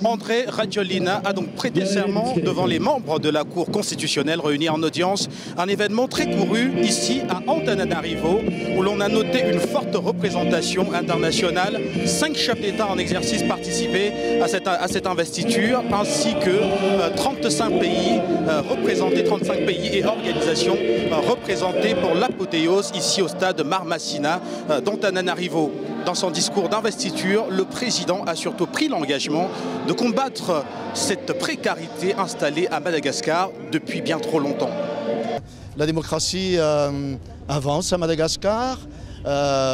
André Rajoelina a donc prêté serment devant les membres de la Cour constitutionnelle réunis en audience. Un événement très couru ici à Antananarivo où l'on a noté une forte représentation internationale. 5 chefs d'État en exercice participaient à cette investiture ainsi que 35 pays représentés, 35 pays et organisations représentées pour l'apothéose ici au stade Marmassina d'Antananarivo. Dans son discours d'investiture, le président a surtout pris l'engagement de combattre cette précarité installée à Madagascar depuis bien trop longtemps. La démocratie avance à Madagascar.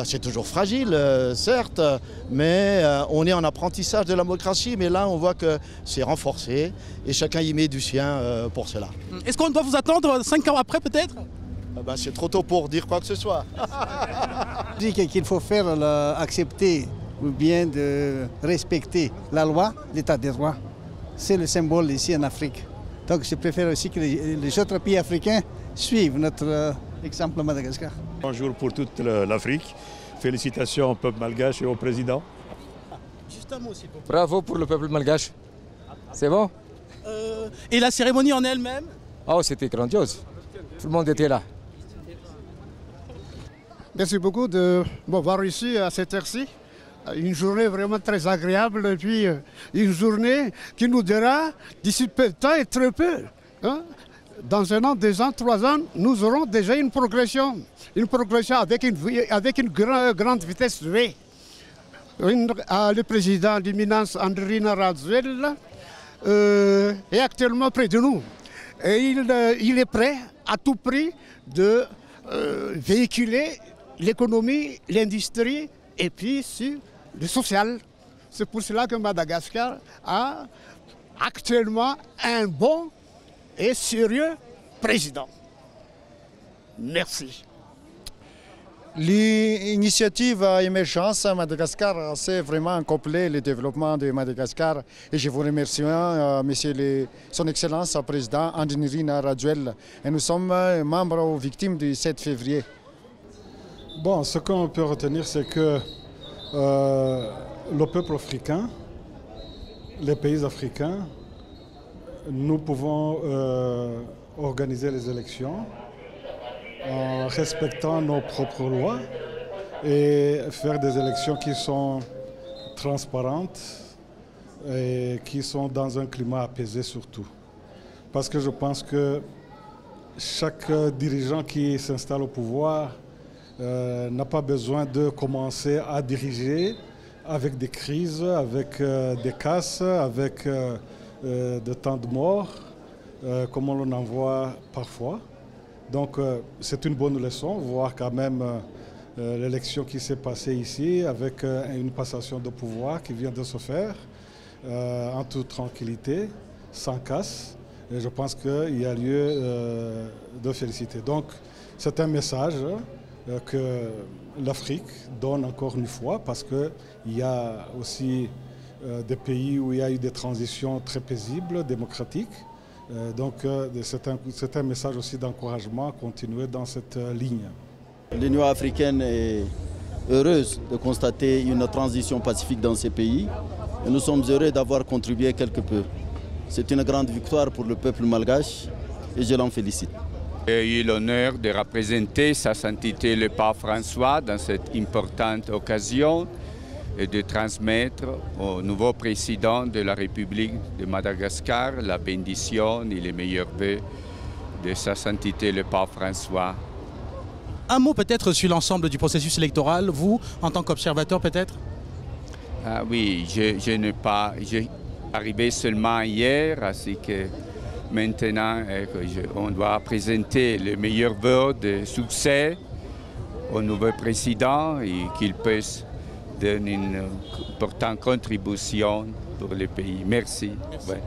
C'est toujours fragile, certes, mais on est en apprentissage de la démocratie. Mais là, on voit que c'est renforcé et chacun y met du sien pour cela. Est-ce qu'on doit vous attendre 5 ans après, peut-être ? C'est trop tôt pour dire quoi que ce soit. Je dis qu'il faut faire accepter ou bien de respecter la loi, l'état des droits. C'est le symbole ici en Afrique. Donc je préfère aussi que les autres pays africains suivent notre exemple à Madagascar. Bonjour pour toute l'Afrique. Félicitations au peuple malgache et au président. Juste un mot, s'il vous plaît. Bravo pour le peuple malgache. C'est bon? Et la cérémonie en elle-même? Oh, c'était grandiose. Tout le monde était là. Merci beaucoup de m'avoir ici à cette heure-ci. Une journée vraiment très agréable et puis une journée qui nous dira d'ici peu de temps et très peu. Hein? Dans 1 an, 2 ans, 3 ans, nous aurons déjà une progression avec une grande vitesse V. Le président l'imminence Andrina Rajoelina est actuellement près de nous. Et il est prêt à tout prix de véhiculer l'économie, l'industrie et puis le social. C'est pour cela que Madagascar a actuellement un bon et sérieux président. Merci. L'initiative émergence à Madagascar, c'est vraiment complet le développement de Madagascar. Et je vous remercie, Son Excellence, le président Andrina Rajoelina. Et nous sommes membres ou victimes du 7 février. Bon, ce qu'on peut retenir, c'est que le peuple africain, les pays africains, nous pouvons organiser les élections en respectant nos propres lois et faire des élections qui sont transparentes et qui sont dans un climat apaisé surtout. Parce que je pense que chaque dirigeant qui s'installe au pouvoir n'a pas besoin de commencer à diriger avec des crises, avec des casses, avec de tant de morts, comme on en voit parfois. Donc c'est une bonne leçon, voir quand même l'élection qui s'est passée ici avec une passation de pouvoir qui vient de se faire en toute tranquillité, sans casse. Et je pense qu'il y a lieu de féliciter. Donc c'est un message que l'Afrique donne encore une fois parce qu'il y a aussi des pays où il y a eu des transitions très paisibles, démocratiques. Donc c'est un message aussi d'encouragement à continuer dans cette ligne. L'Union africaine est heureuse de constater une transition pacifique dans ces pays et nous sommes heureux d'avoir contribué quelque peu. C'est une grande victoire pour le peuple malgache et je l'en félicite. J'ai eu l'honneur de représenter Sa Sainteté le Pape François dans cette importante occasion et de transmettre au nouveau président de la République de Madagascar la bénédiction et les meilleurs vœux de Sa Sainteté le Pape François. Un mot peut-être sur l'ensemble du processus électoral, vous, en tant qu'observateur peut-être? Ah oui, j'ai arrivé seulement hier, ainsi que maintenant on doit présenter les meilleurs vœux de succès au nouveau président et qu'il puisse donner une importante contribution pour le pays. Merci. Merci. Ouais.